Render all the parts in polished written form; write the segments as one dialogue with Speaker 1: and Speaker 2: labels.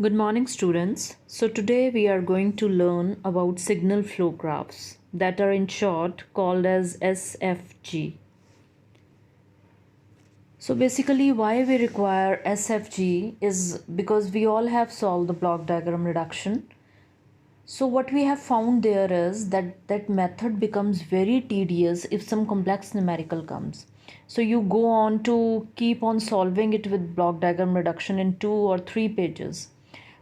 Speaker 1: Good morning, students. So, today we are going to learn about signal flow graphs that are in short called as SFG. So, basically, why we require SFG is because we all have solved the block diagram reduction. So, what we have found there is that method becomes very tedious if some complex numerical comes. So, you go on to keep on solving it with block diagram reduction in 2 or 3 pages.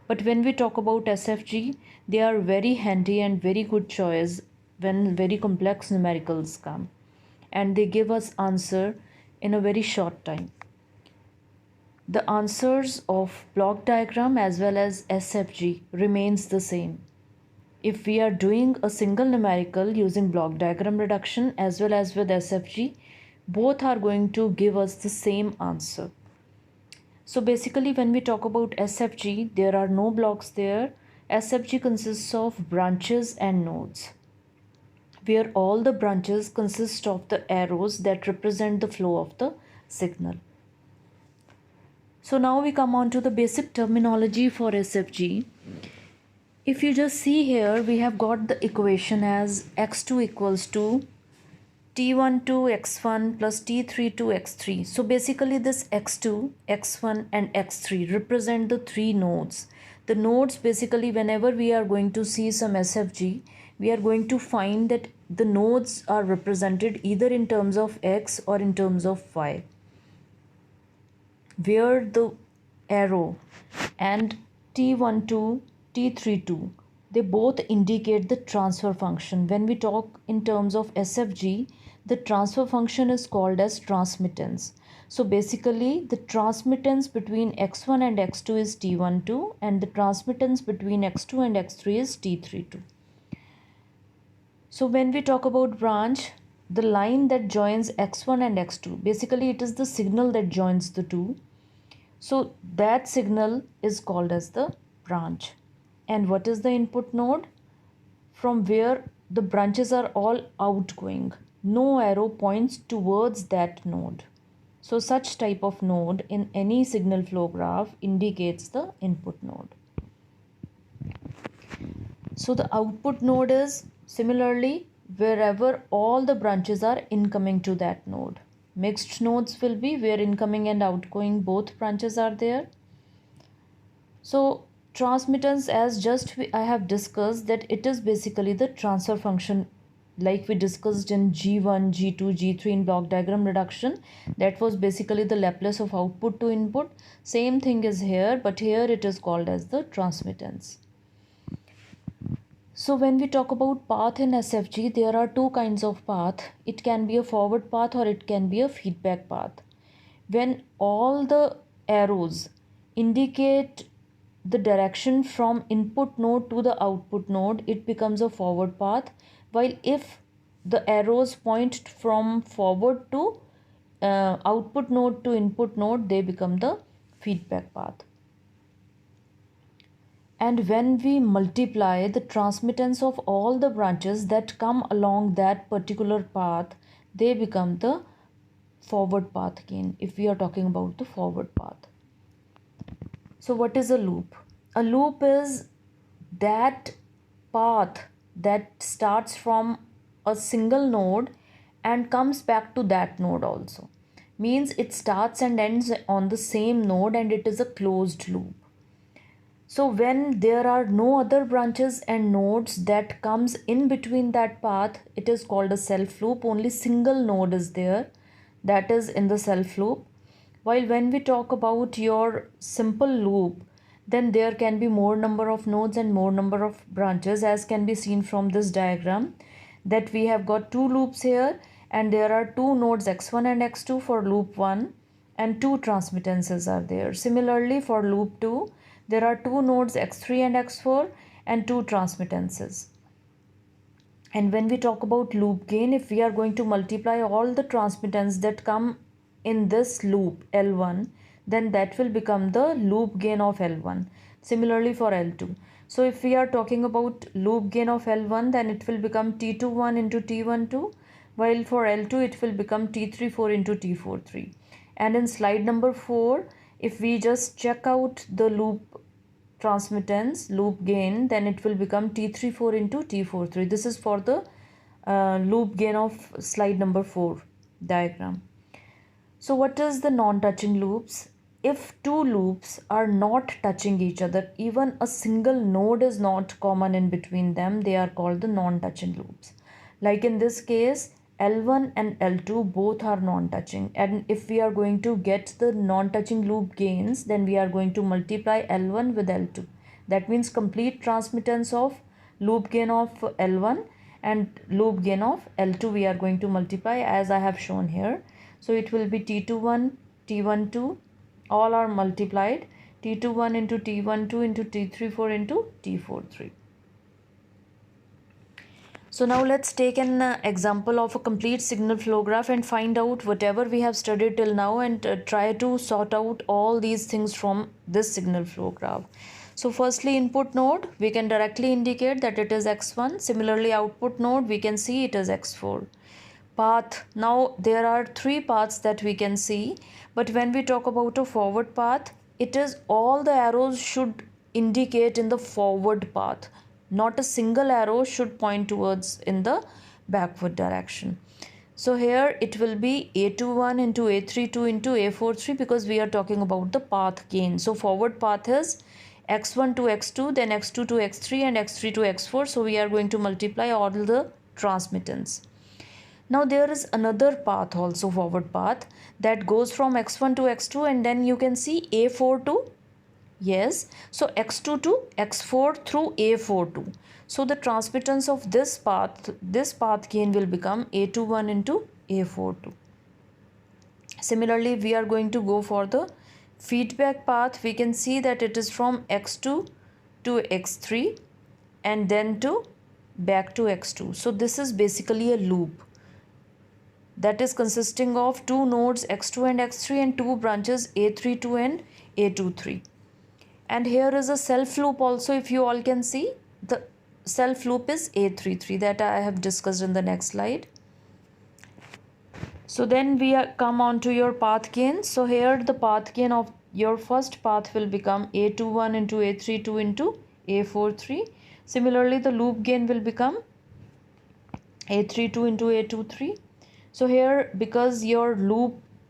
Speaker 1: But when we talk about SFG, they are very handy and very good choice when very complex numericals come, and they give us answer in a very short time. The answers of block diagram as well as SFG remains the same. If we are doing a single numerical using block diagram reduction as well as with SFG, both are going to give us the same answer. So basically, when we talk about SFG, there are no blocks there. SFG consists of branches and nodes, where all the branches consist of the arrows that represent the flow of the signal. So now we come on to the basic terminology for SFG. If you just see here, we have got the equation as x2 equals to T1 to x1 plus T3 to x3. So basically this x2, x1 and x3 represent the three nodes. The nodes basically, whenever we are going to see some SFG, we are going to find that the nodes are represented either in terms of x or in terms of y, where the arrow and T12, T32, they both indicate the transfer function. When we talk in terms of SFG, the transfer function is called as transmittance. So basically, the transmittance between x1 and x2 is T12, and the transmittance between x2 and x3 is T32. So when we talk about branch, the line that joins x1 and x2, basically it is the signal that joins the two. So that signal is called as the branch. And what is the input node? From where the branches are all outgoing. No arrow points towards that node. So such type of node in any signal flow graph indicates the input node. So the output node is similarly wherever all the branches are incoming to that node. Mixed nodes will be where incoming and outgoing both branches are there. So transmittance, as just I have discussed, that it is basically the transfer function like we discussed in G1, G2, G3 in block diagram reduction. That was basically the Laplace of output to input. Same thing is here, but here it is called as the transmittance. So when we talk about path in SFG, there are two kinds of path. It can be a forward path or it can be a feedback path. When all the arrows indicate the direction from input node to the output node, it becomes a forward path, while if the arrows point from forward to output node to input node, they become the feedback path. And when we multiply the transmittance of all the branches that come along that particular path, they become the forward path again, if we are talking about the forward path. So what is a loop? A loop is that path that starts from a single node and comes back to that node also. Means it starts and ends on the same node and it is a closed loop. So when there are no other branches and nodes that comes in between that path, it is called a self loop. Only single node is there, that is in the self loop. While when we talk about your simple loop, then there can be more number of nodes and more number of branches, as can be seen from this diagram, that we have got two loops here and there are two nodes x1 and x2 for loop 1 and two transmittances are there. Similarly for loop 2, there are two nodes x3 and x4 and two transmittances. And when we talk about loop gain, if we are going to multiply all the transmittance that come in this loop L1, then that will become the loop gain of L1. Similarly for L2. So if we are talking about loop gain of L1, then it will become T21 into T12, while for L2 it will become T34 into T43. And in slide number 4, if we just check out the loop transmittance loop gain, then it will become T34 into T43. This is for the loop gain of slide number 4 diagram. So what is the non-touching loops? If two loops are not touching each other, even a single node is not common in between them, they are called the non-touching loops. Like in this case, L1 and L2 both are non-touching, and if we are going to get the non-touching loop gains, then we are going to multiply L1 with L2. That means complete transmittance of loop gain of L1 and loop gain of L2 we are going to multiply as I have shown here. So it will be T21, T12, all are multiplied, T21 into T12 into T34 into T43. So now let's take an example of a complete signal flow graph and find out whatever we have studied till now, and try to sort out all these things from this signal flow graph. So firstly, input node, we can directly indicate that it is x1. Similarly, output node, we can see it is x4. Path, now there are 3 paths that we can see, but when we talk about a forward path, it is all the arrows should indicate in the forward path. Not a single arrow should point towards in the backward direction. So here it will be A21 into A32 into A43 because we are talking about the path gain. So forward path is x1 to x2, then x2 to x3 and x3 to x4. So we are going to multiply all the transmittance. Now there is another path also, forward path, that goes from x1 to x2, and then you can see A4 to, yes, so x2 to x4 through A42. So the transmittance of this path gain will become A21 into A42. Similarly, we are going to go for the feedback path. We can see that it is from x2 to x3 and then to back to x2. So this is basically a loop that is consisting of 2 nodes x2 and x3 and 2 branches A32 and A23. And here is a self loop also. If you all can see, the self loop is A33 that I have discussed in the next slide. So then we come on to your path gain. So here the path gain of your first path will become A21 into A32 into A43. Similarly, the loop gain will become A32 into A23. So here, because your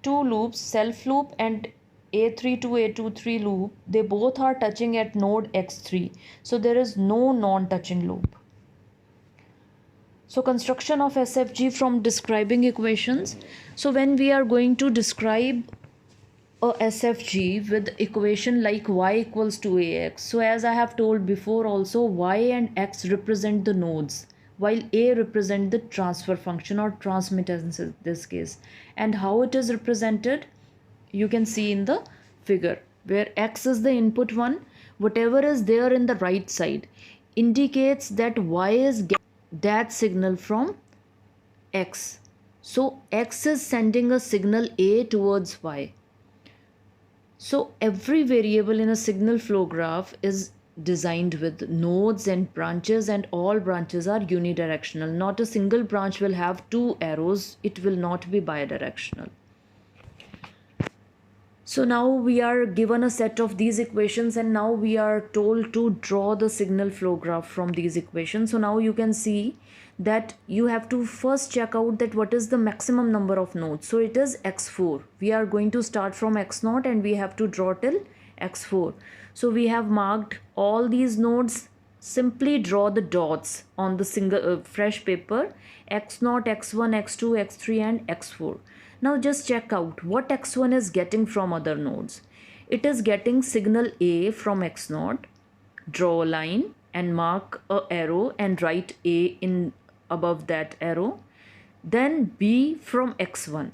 Speaker 1: two loops, self loop and A3 to A23 loop, they both are touching at node x3. So there is no non-touching loop. So construction of SFG from describing equations. So when we are going to describe a SFG with equation like y equals to ax. So as I have told before also, y and x represent the nodes, while a represent the transfer function or transmittance in this case. And how it is represented, you can see in the figure, where x is the input one, whatever is there in the right side indicates that y is getting that signal from x. So x is sending a signal a towards y. So every variable in a signal flow graph is designed with nodes and branches, and all branches are unidirectional. Not a single branch will have 2 arrows. It will not be bidirectional. So now we are given a set of these equations, and now we are told to draw the signal flow graph from these equations. So now you can see that you have to first check out that what is the maximum number of nodes. So it is x4. We are going to start from x0 and we have to draw till x4. So we have marked all these nodes. Simply draw the dots on the single fresh paper, x0, x1, x2, x3 and x4. Now just check out what x1 is getting from other nodes. It is getting signal A from x0. Draw a line and mark a arrow and write A in above that arrow. Then B from x1.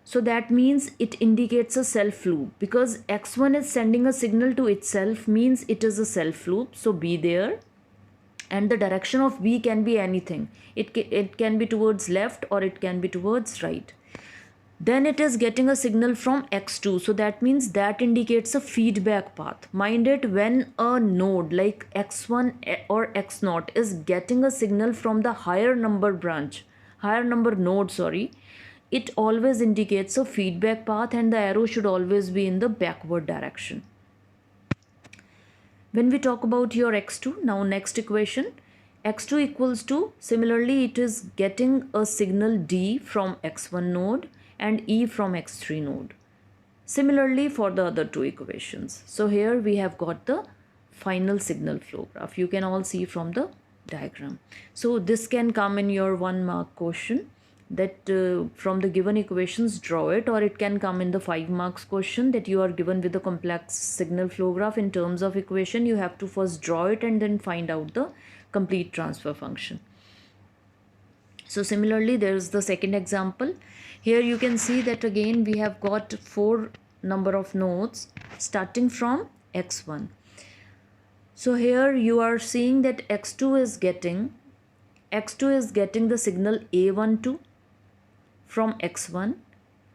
Speaker 1: So that means it indicates a self loop, because x1 is sending a signal to itself, means it is a self loop. So B there. And the direction of B can be anything. It can be towards left or it can be towards right. Then it is getting a signal from x2. So that means that indicates a feedback path. Mind it, when a node like x1 or x0 is getting a signal from the higher number node, it always indicates a feedback path, and the arrow should always be in the backward direction. When we talk about your x2, now next equation, x2 equals to, similarly it is getting a signal D from x1 node and E from x3 node. Similarly for the other two equations. So here we have got the final signal flow graph. You can all see from the diagram. So this can come in your 1 mark question, that from the given equations draw it, or it can come in the 5 marks question that you are given with a complex signal flow graph in terms of equation. You have to first draw it and then find out the complete transfer function. So similarly there is the second example. Here you can see that again we have got 4 number of nodes starting from x1. So here you are seeing that x2 is getting the signal A12 from x1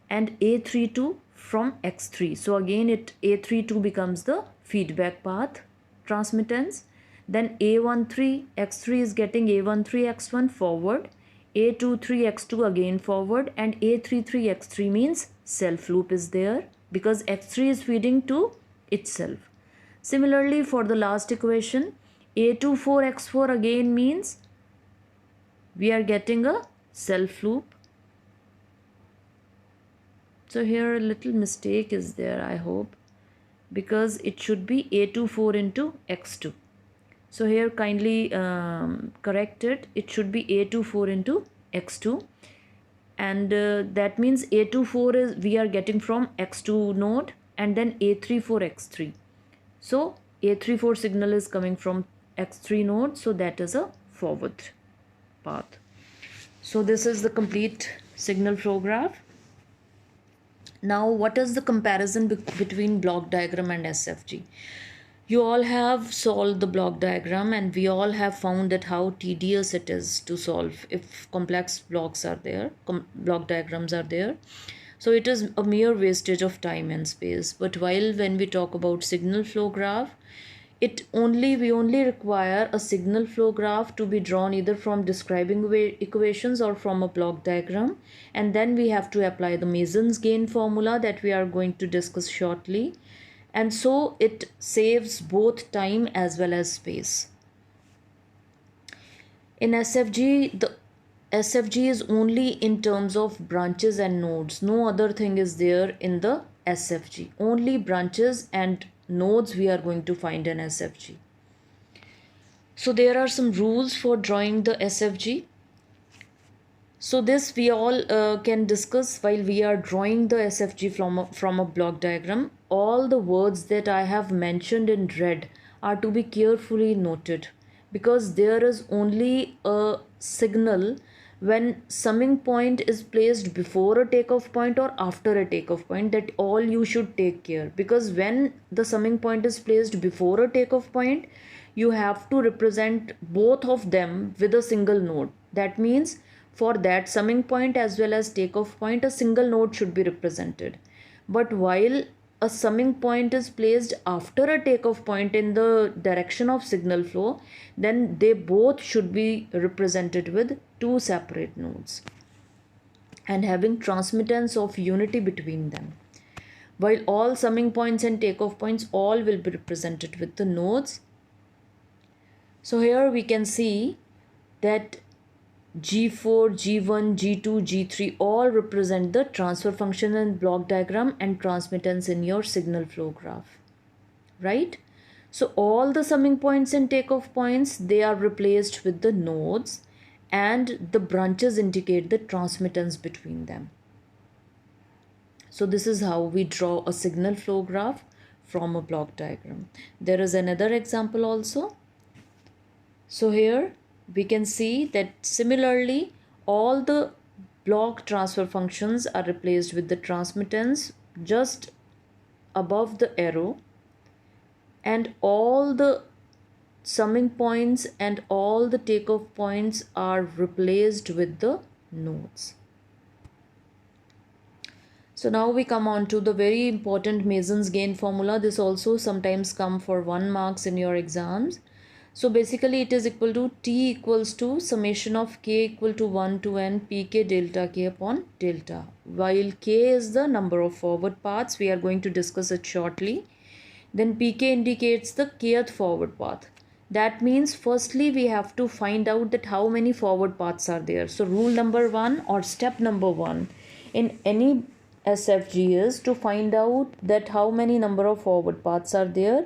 Speaker 1: and A32 from x3. So again A32 becomes the feedback path transmittance. Then A13 x3 is getting A13 x1 forward, A23 x2 again forward, and A33 x3 means self loop is there because x3 is feeding to itself. Similarly for the last equation, A24 x4 again means we are getting a self loop. So here a little mistake is there, I hope, because it should be A24 into x2. So here kindly correct it. It should be A24 into x2, and that means A24 is we are getting from x2 node, and then A34 x3. So A34 signal is coming from x3 node, so that is a forward path. So this is the complete signal flow graph. Now what is the comparison between block diagram and SFG? You all have solved the block diagram and we all have found that how tedious it is to solve if complex blocks are there, block diagrams are there. So it is a mere wastage of time and space. But while when we talk about signal flow graph, we only require a signal flow graph to be drawn either from describing equations or from a block diagram, and then we have to apply the Mason's gain formula that we are going to discuss shortly, and so it saves both time as well as space. In SFG, the SFG is only in terms of branches and nodes. No other thing is there in the SFG. Only branches and nodes we are going to find in SFG. So there are some rules for drawing the SFG. So this we all can discuss while we are drawing the SFG from a block diagram. All the words that I have mentioned in red are to be carefully noted, because there is only a signal when summing point is placed before a takeoff point or after a takeoff point, that all you should take care, because when the summing point is placed before a takeoff point, you have to represent both of them with a single node. That means for that summing point as well as takeoff point, a single node should be represented. But while a summing point is placed after a takeoff point in the direction of signal flow, then they both should be represented with two separate nodes and having transmittance of unity between them. While all summing points and takeoff points all will be represented with the nodes. So here we can see that G4, G1, G2, G3 all represent the transfer function in block diagram and transmittance in your signal flow graph, right? So all the summing points and takeoff points, they are replaced with the nodes, and the branches indicate the transmittance between them. So this is how we draw a signal flow graph from a block diagram. There is another example also. So here we can see that similarly all the block transfer functions are replaced with the transmittance just above the arrow, and all the summing points and all the takeoff points are replaced with the nodes. So now we come on to the very important Mason's gain formula. This also sometimes come for 1 marks in your exams. So basically it is equal to T equals to summation of K equal to 1 to N Pk delta K upon delta. While K is the number of forward paths, we are going to discuss it shortly. then pk indicates the kth forward path. That means firstly we have to find out that how many forward paths are there. So rule number 1 or step number 1 in any SFG is to find out that how many number of forward paths are there,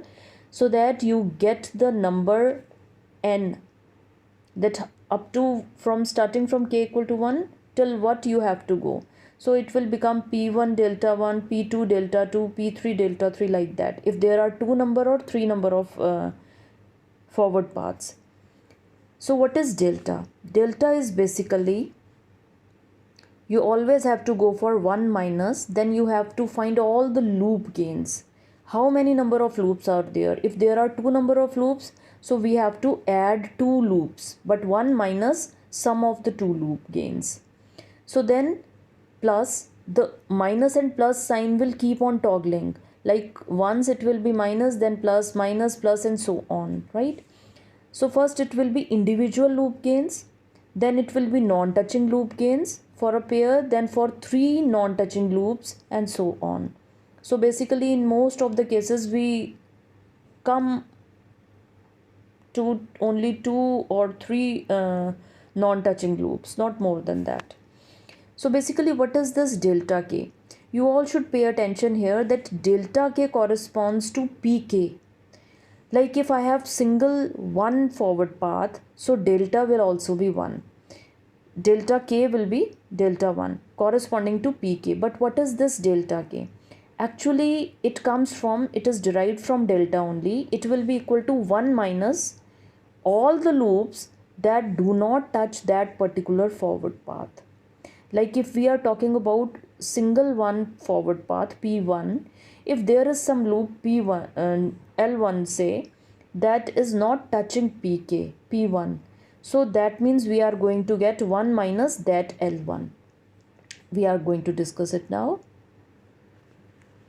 Speaker 1: so that you get the number n, that up to from starting from k equal to 1 till what you have to go. So it will become p1 delta 1, p2 delta 2, p3 delta 3, like that, if there are 2 number or 3 number of forward paths. So what is delta? Delta is basically, you always have to go for 1 minus, then you have to find all the loop gains. How many number of loops are there? If there are 2 number of loops, so we have to add 2 loops, but 1 minus sum of the 2 loop gains. So then plus, the minus and plus sign will keep on toggling. Like once it will be minus, then plus, minus, plus, and so on, right? So first it will be individual loop gains, then it will be non-touching loop gains for a pair, then for 3 non-touching loops, and so on. So basically in most of the cases we come to only 2 or 3 non-touching loops, not more than that. So basically what is this delta k? You all should pay attention here that delta k corresponds to pk. Like if I have single 1 forward path, so delta will also be 1. Delta k will be delta 1 corresponding to pk. But what is this delta k? Actually it is derived from delta only. It will be equal to 1 minus all the loops that do not touch that particular forward path. Like if we are talking about single 1 forward path p1, if there is some loop p1 l1 say that is not touching p1, so that means we are going to get 1 minus that l1. We are going to discuss it now.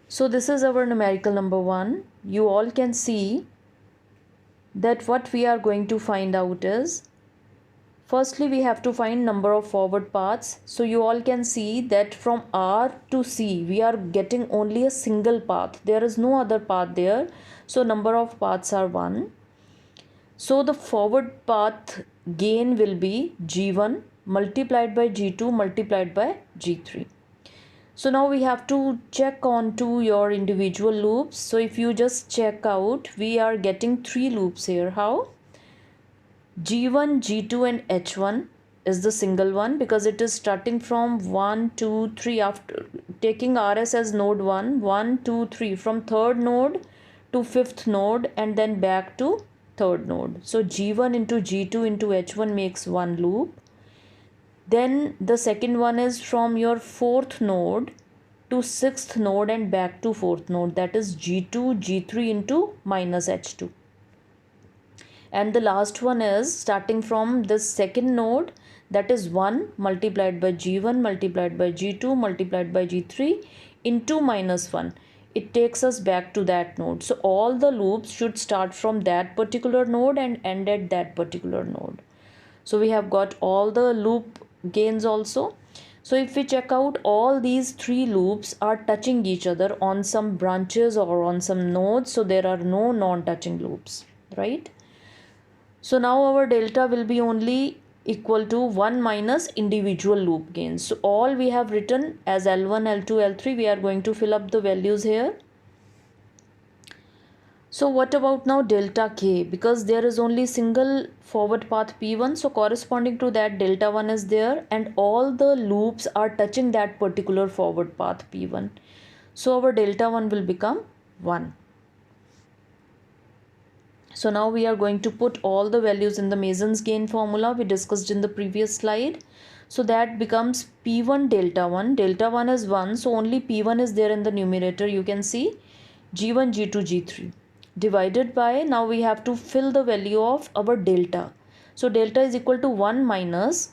Speaker 1: So this is our numerical number 1. You all can see that what we are going to find out is, firstly we have to find number of forward paths. So you all can see that from R to C we are getting only a single path. There is no other path there. So number of paths are 1. So the forward path gain will be G1 multiplied by G2 multiplied by G3. So now we have to check on to your individual loops. So if you just check out, we are getting 3 loops here. How? G1, G2 and H1 is the single one because it is starting from 1, 2, 3 after taking RS as node 1, 1, 2, 3 from third node to fifth node and then back to third node. So G1 into G2 into H1 makes 1 loop. Then the second one is from your fourth node to sixth node and back to fourth node, that is G2, G3 into minus H2. And the last one is starting from this second node, that is 1 multiplied by G1 multiplied by G2 multiplied by G3 into minus 1. It takes us back to that node. So all the loops should start from that particular node and end at that particular node. So we have got all the loop gains also. So if we check out, all these 3 loops are touching each other on some branches or on some nodes. So there are no non-touching loops, right? So now our delta will be only equal to 1 minus individual loop gains. So all we have written as L1, L2, L3, we are going to fill up the values here. So what about now delta k? Because there is only single forward path P1, so corresponding to that delta 1 is there and all the loops are touching that particular forward path P1. So our delta 1 will become 1. So now we are going to put all the values in the Mason's gain formula we discussed in the previous slide. So that becomes P1 delta 1. Delta 1 is 1, so only P1 is there in the numerator. You can see G1, G2, G3. Divided by, now we have to fill the value of our delta. So delta is equal to 1 minus,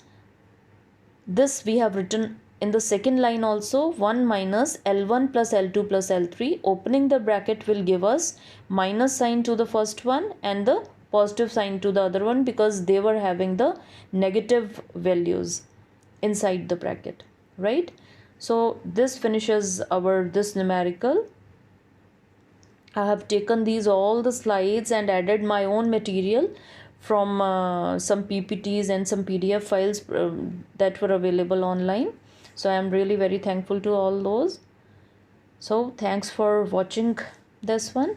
Speaker 1: this we have written in the second line also, 1 minus L1 plus L2 plus L3. Opening the bracket will give us minus sign to the first one and the positive sign to the other one because they were having the negative values inside the bracket, right? So this finishes our this numerical. I have taken these all the slides and added my own material from some PPTs and some PDF files that were available online. So I am really very thankful to all those. So thanks for watching this one.